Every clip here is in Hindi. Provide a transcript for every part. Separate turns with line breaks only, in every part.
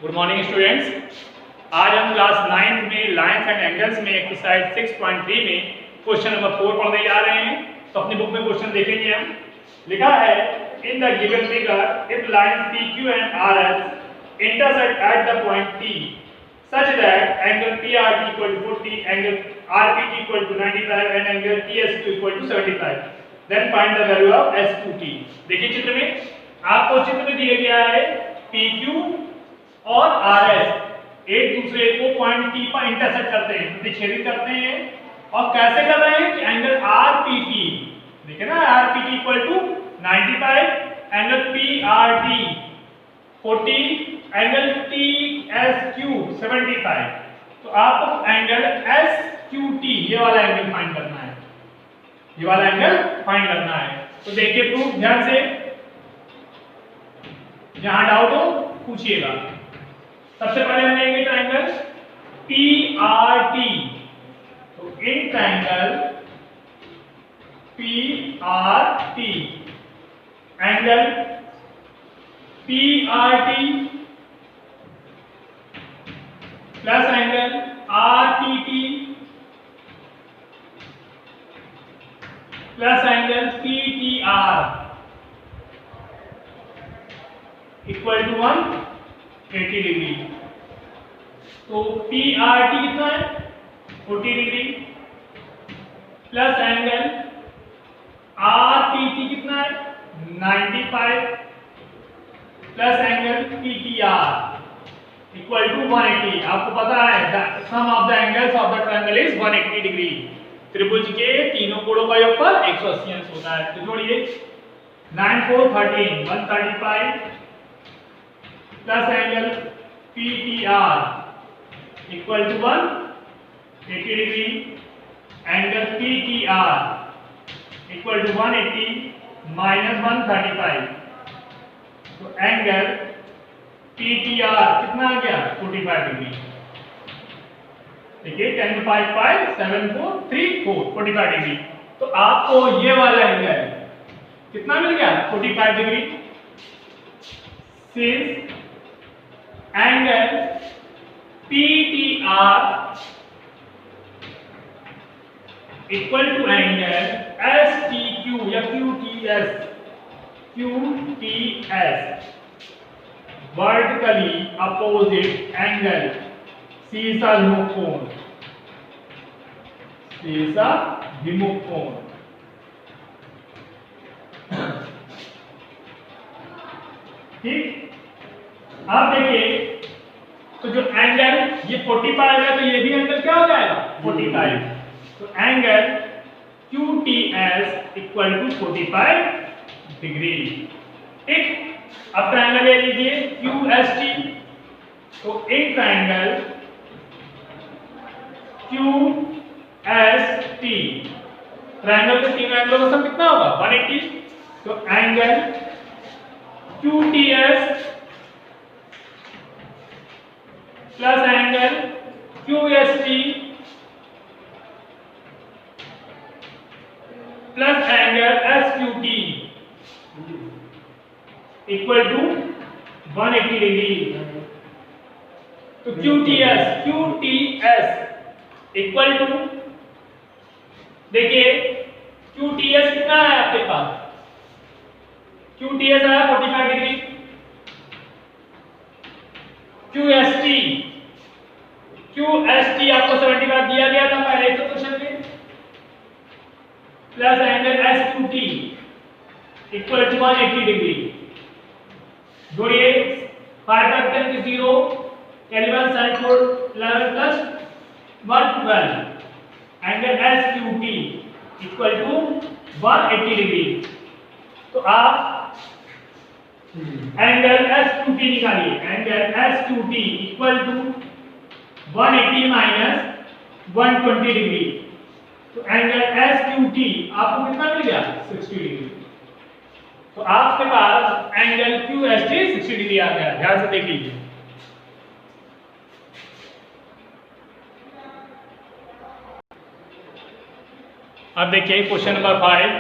Good morning students. आज हम क्लास 9th में लाइंस एंड एंगल्स में एक्सरसाइज 6.3 में क्वेश्चन नंबर 4 पढ़ने जा रहे हैं। तो अपनी बुक में क्वेश्चन देखेंगे हम। लिखा है in the given figure if lines PQ and RS intersect at the point P such that angle PRT equal to 40, angle RPT equal to 95 and angle TSQ equal to 75, then find the value of S2T। देखिए चित्र में आपको चित्र में दिया गया है PQ और RS एक दूसरे को पॉइंट P पर इंटरसेक्ट करते हैं, प्रतिच्छेदित करते हैं। और कैसे कर रहे हैं कि एंगल RPT देखिए ना, RPT equal to 95, angle PRT 40, angle TSQ 75। तो आपको एंगल SQT ये वाला एंगल फाइंड करना है, ये वाला एंगल फाइंड करना है। तो देखिए प्रूफ ध्यान से, जहां डाउट हो पूछिएगा। सबसे पहले हम लेंगे ट्रायंगल PRT। तो in triangle PRT angle PRT plus angle RPT plus angle PTR equal to 180 degree. तो PRT कितना है 40 डिग्री प्लस एंगल RPT कितना है 95 plus angle PTR equal to 180। आपको पता है sum of the angles of the triangle is 180 degree. त्रिभुज के तीनों कोणों का योगफल 180 अंश होता है। तो जोड़िए 9 4 13 135 plus angle PTR equal to 180 degree, angle PTR equal to 180 minus 135। तो एंगल PTR कितना आ गया 45 डिग्री। देखिए 10 5 5 7 4 3 4 45 डिग्री। तो आपको ये वाला एंगल कितना मिल गया 45 degree. Since angle PTR equal to angle STQ या QTS वर्टिकली अपोजिट एंगल सीसाभिमुख कोण, सीसाभिमुख कोण। ठीक, अब देखिए तो जो एंगल ये 45 है तो ये भी एंगल क्या हो जाएगा 45। तो angle QTS equal to 45 degree. ठीक, अब ट्रायंगल ले लीजिए QST। तो एक ट्रायंगल QST, ट्रायंगल के तीनों एंगलों का सम कितना होगा 180। तो angle QTS plus angle QST plus angle SQT equal to 180 degree. तो QTS इक्वल टू, देखिए QTS कितना है आपके पास, QTS आया 45 डिग्री। QST आपको 75 दिया गया था पहले इस क्वेश्चन में, plus angle SQT equal to 180 degree. जोड़िए 5 करते हैं 0 11 sin 4 11 plus 112, angle SQT equal to 180 degree. तो आप एंगल SQT निकालिए, angle SQT equal to 180 minus 120 degree. तो एंगल SQT आपको कितना मिल गया 60 डिग्री। तो आपके पास एंगल QST 60 डिग्री आ गया। ध्यान से देख लीजिए। अब देखिए क्वेश्चन नंबर 5।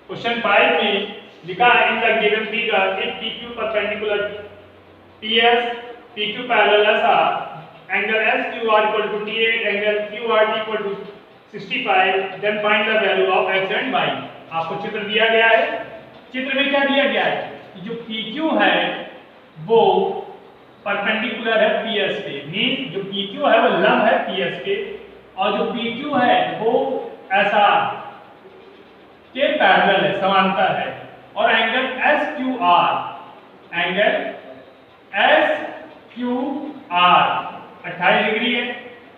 क्वेश्चन 5 में लिखा है in the given figure if PQ perpendicular PS PQ parallel SR, angle SQR equal to 28, angle QRT equal to 65, then find the value of x and y। आपको चित्र दिया गया है। चित्र में क्या दिया गया है? जो PQ है वो परपेंडिकुलर है PS पे, मींस जो PQ है वो लंब है PS पे, और जो PQ है वो SR के पैरेलल है, समांतर है। और angle SQR, angle SQR 28 degree है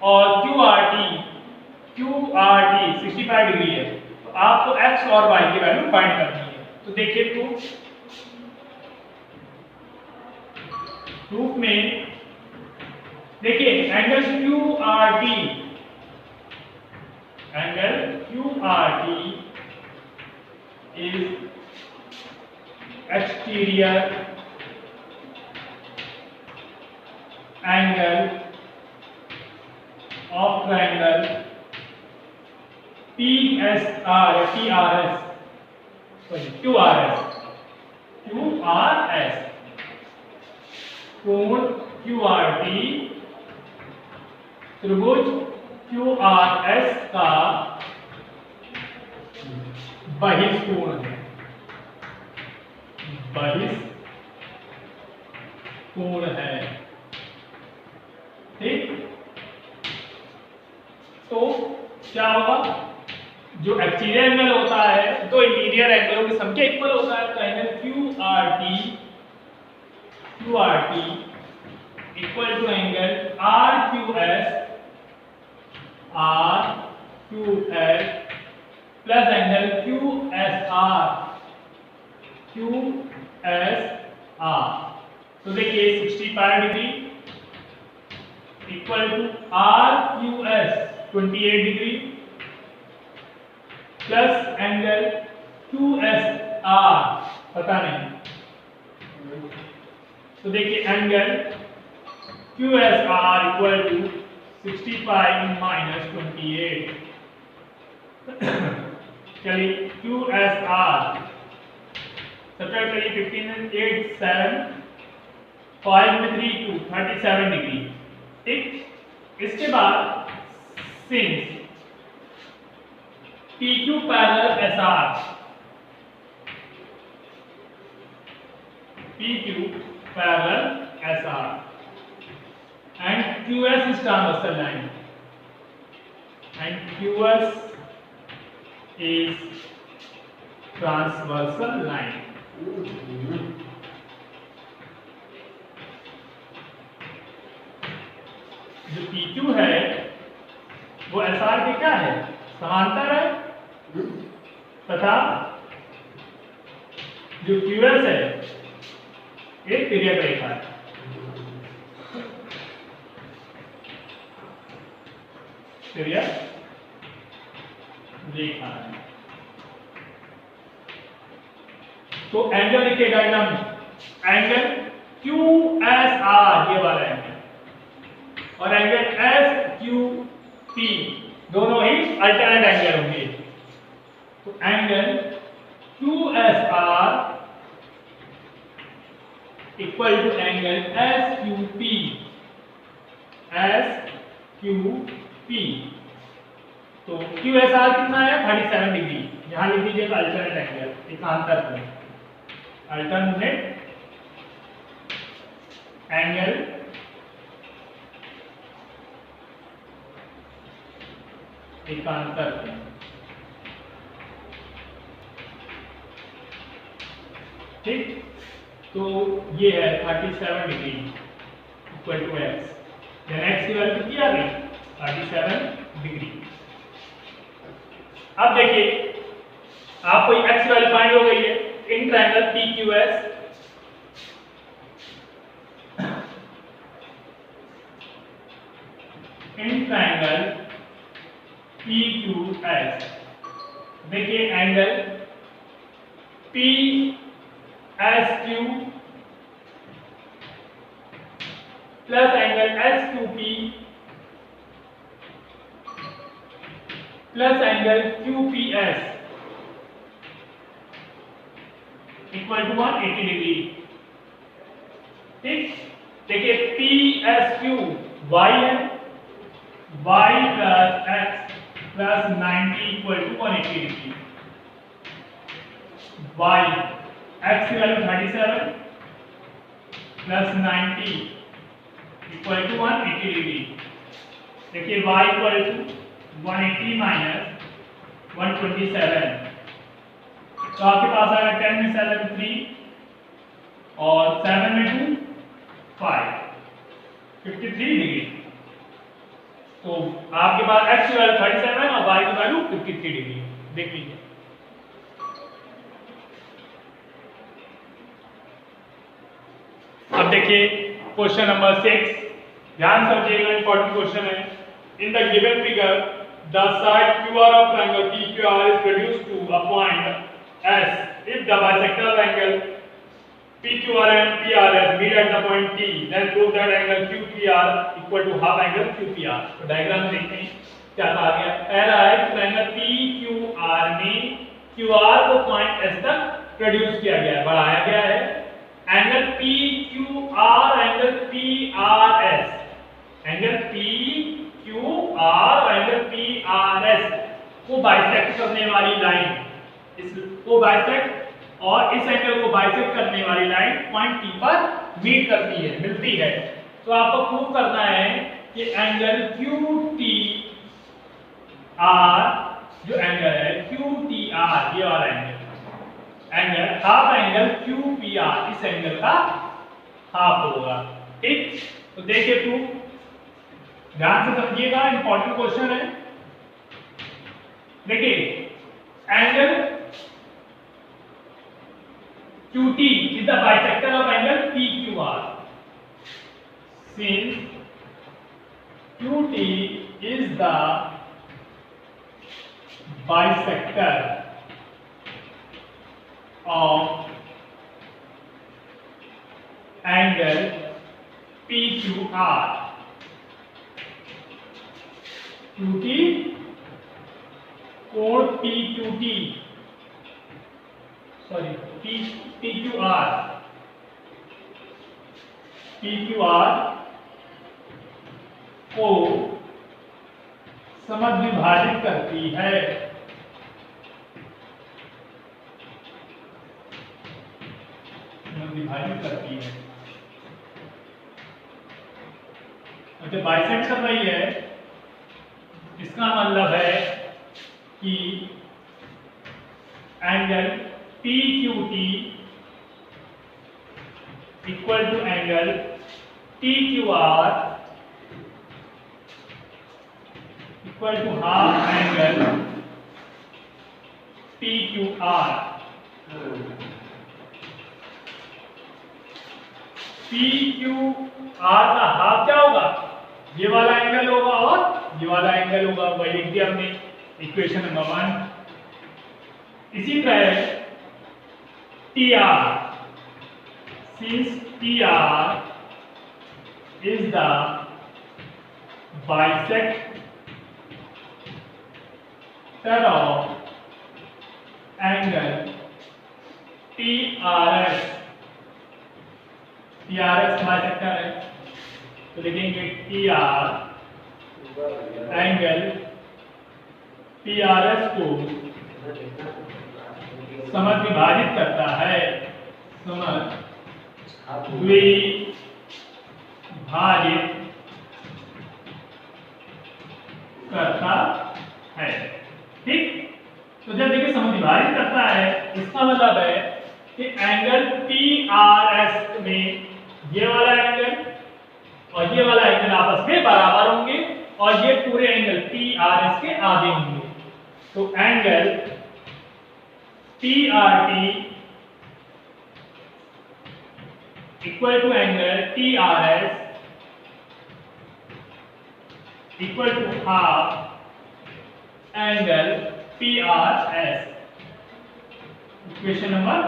और QRT 65 डिग्री है। तो आपको x और y की वैल्यू फाइंड करनी है। तो देखिए प्रूफ में देखिए angle QRT is exterior angle of triangle QRS कोण QRT त्रिभुज QRS का बहिष्कोण है, बहिष्कोण है। ठीक, तो क्या होगा? जो एक्सटीरियर एंगल होता है तो इंटीरियर एंगलों की सम के इक्वल होता है। तो angle QRT equal to angle RQS plus angle QSR। तो देखिए 65 degree equal to RQS 28 degree plus angle QSR पता नहीं। तो देखिए angle QSR equal to 65 minus 28। चलिए QSR सब्ट्रैक्ट करिए, 15 8 7 5 में 3 2 37 डिग्री। ठीक, इसके बाद since PQ parallel SR, PQ parallel SR and QS is transversal line, and QS is transversal line। जो PQ है वो SR के क्या है? समांतर है, तथा जो QS है एक तिर्यक रेखा है। तिर्यक रेखा है। तो एंगल लिखिए डायग्राम में, एंगल QSR ये वाला एंगल और एंगल SQP दोनों ही अल्टरनेट एंगल होंगे। तो angle QSR equal to angle SQP। तो QSR कितना है? 37 डिग्री। यहां लिख दीजिएगा अल्टरनेट एंगल, एकांतर कोण, अल्टरनेट एंगल एकांतर कोण। ठीक, तो ये है 37 degree equal to x। x की वैल्यू कितनी आ गई? 37 डिग्री। अब देखिए आपको x की वैल्यू फाइंड हो गई है in triangle PQS। In triangle PQS देखिए angle PSQ plus angle SQP plus angle QPS equal to 180 degree. ठीक, देखिए PSQ y है, y plus x plus 90 equal to 180 degree. y x की value 37 plus 90 equal to 180 degree. देखिए y इक्वल टू 180 माइनस 127, तो आपके पास आएगा 10 में 7 3 और 7 में 2 5, 53 डिग्री। तो आपके पास x की वैल्यू 37 और y की वैल्यू 53 डिग्री। देख लीजिए। अब देखिए क्वेश्चन नंबर 6, ध्यान समझिएगा, इंपॉर्टेंट क्वेश्चन है। In the given figure the side QR of triangle PQR is reduced to a point S if the bisector of angle PQR and PRS meet at the point T, then prove that angle QPR equal to half angle QPR। तो डायग्राम में देखते हैं क्या कहा गया। पहला है कि ट्रायंगल PQR में QR को पॉइंट S तक रिड्यूस किया गया है, बढ़ाया गया है। Angle PQR angle PRS, angle PQR angle PRS को बाइसेक्ट करने वाली लाइन, इसको बाइसेक्ट और इस एंगल को बाइसेक्ट करने वाली लाइन पॉइंट T पर मीट करती है, मिलती है। तो आपको प्रूव करना है कि एंगल QTR, जो एंगल है QTR, ये वाला एंगल हाफ एंगल QPR इस एंगल का हाफ होगा। ठीक, तो देखिए प्रूफ, ध्यान से समझिएगा, इंपॉर्टेंट क्वेश्चन है। देखिए angle QT is the bisector of angle PQR. Since QT is the bisector of angle PQR, QT कोण PQT, सॉरी PQR को समद्विभाजित करती है। समद्विभाजित करती है, मतलब बाइसेक्ट कर रही है। इसका मतलब है कि angle PQT equal to angle PQR equal to half angle PQR। PQR का हाफ क्या होगा, ये वाला एंगल होगा और ये वाला एंगल होगा, वही लिख दिया हमने इक्वेशन नंबर 1। इसी तरह TR, since TR is the bisector of angle PRS, PRS bisector है, तो लिखेंगे TR एंगल PRS को समद्विभाजित करता है, समद्विभाजित करता है। ठीक, तो जब देखिए समद्विभाजित करता है, इसका मतलब है कि एंगल PRS में ये वाला एंगल और ये वाला एंगल आपस में बराबर होंगे और ये पूरे एंगल PRS के आधे होंगे। तो angle PRT equal to angle TRS equal to half angle PRS। Equation number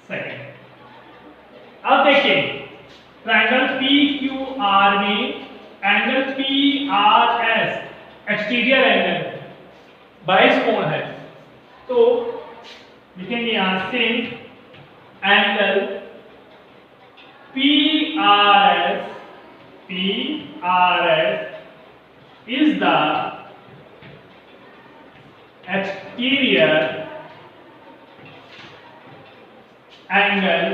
2। अब देखिए ट्रायंगल PQR में एंगल PRS एक्सटीरियर एंगल 22 कोण है, तो लिखेंगे यहां से angle PRT PRS is the exterior angle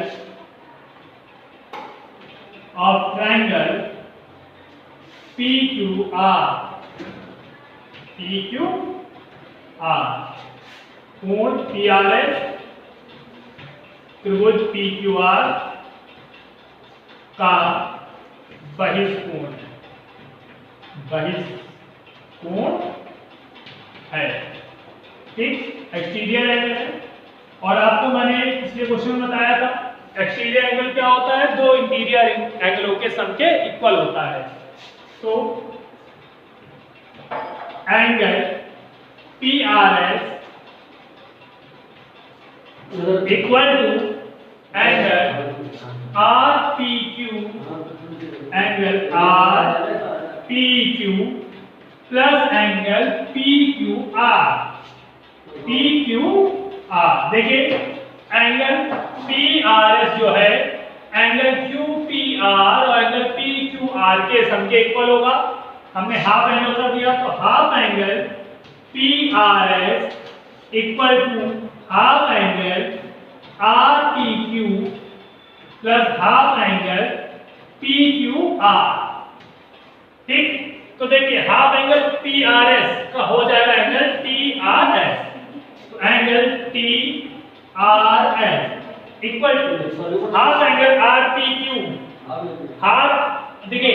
of triangle PQR। कोण PRS त्रिभुज PQR का बहिष्कोण है, ठीक, एक्सटीरियर एंगल है। और आपको मैंने पिछले क्वेश्चन में बताया था एक्सटीरियर एंगल क्या होता है, दो इंटीरियर एंगलों के सम के इक्वल होता है। तो angle PRS equal to angle RPQ, angle RPQ plus angle PQR। देखिए एंगल PRS जो है एंगल QPR और एंगल PQR के सम के इक्वल होगा। हमने हाफ एंगल कर दिया, तो half angle PRS equal to half angle RPQ plus half angle PQR, ठीक। तो देखिए हाफ एंगल PRS का हो जाएगा एंगल TRS, तो angle TRS equal to half angle RPQ। Half देखिए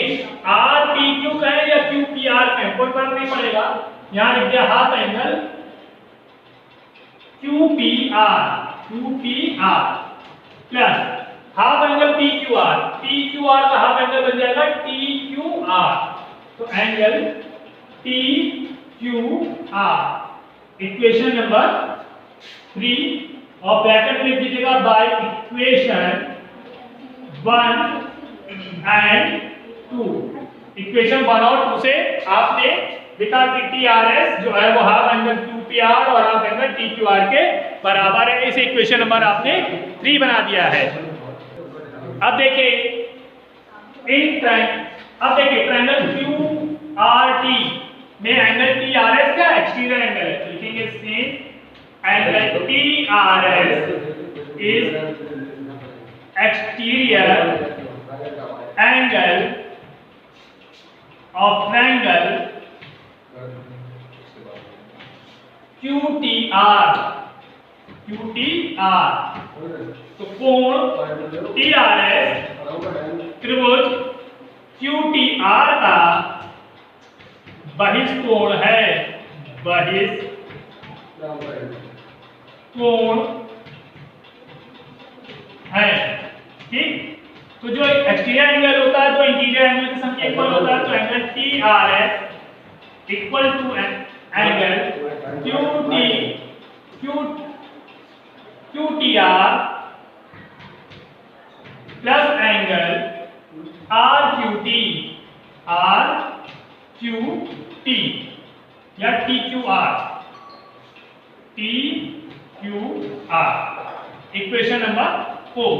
RPQ कहें या QPR कहें कोई फर्क नहीं पड़ेगा, यहां लिख दिया half angle QPR plus half angle PQR का हाफ एंगल बन जाएगा TQR, तो एंगल TQR। इक्वेशन नंबर 3 और ब्रैकेट में लिख दीजिएगा बाय इक्वेशन 1 एंड 2। इक्वेशन 1 और 2 से आपने लिखा कि TRS जो है वो हाफ एंगल QPR और हाफ एंगल TQR के बराबर है। इस इक्वेशन नंबर आपने 3 बना दिया है। अब देखिए ट्रायंगल QRT में एंगल TRS का एक्सटीरियर एंगल है, लिखेंगे same angle TRS is exterior angle of triangle QTR। तो कोण TRS त्रिभुज QTR का बहिष्कोण है, ठीक। तो जो एक्सटीरियर एंगल होता है जो इंटीरियर एंगल के सम के इक्वल होता है, तो angle TRS equal to angle QTR plus angle RQT या TQR। Equation number 4।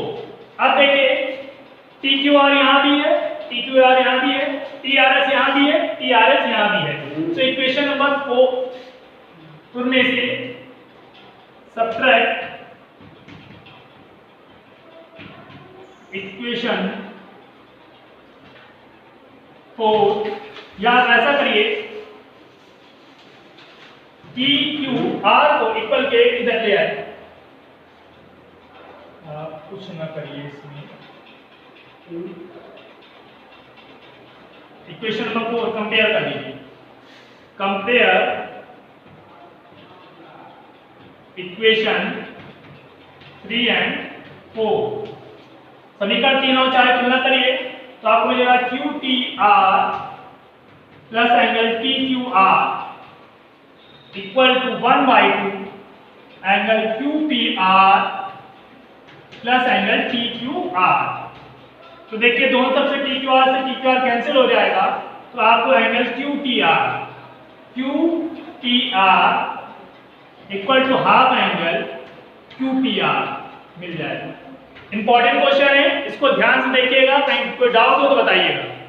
अब देखिए TQR यहां भी है, TQR यहां भी है, TRS यहां भी है, TRS यहां भी है। तो इक्वेशन नंबर 4 में से सब्ट्रैक्ट इक्वेशन 4 या ऐसा करिए TQR को इक्वल के इधर ले आए, कुछ ना करिए इसमें। इक्वेशन नंबर 4 कंपेयर कर लीजिए, कंपेयर इक्वेशन 3 एंड 4। समीकरण 3 और 4 तुलना करिए तो आपको मिलेगा QTR plus angle TQR equal to 1/2 angle QPR plus angle TQR। तो देखिए दोनों तरफ से TQR से TQR कैंसिल हो जाएगा, तो आपको angle QTR equal to half angle QPR मिल जाएगा। इंपॉर्टेंट क्वेश्चन है, इसको इसको ध्यान से देखिएगा, कहीं कोई डाउट हो तो बताइएगा।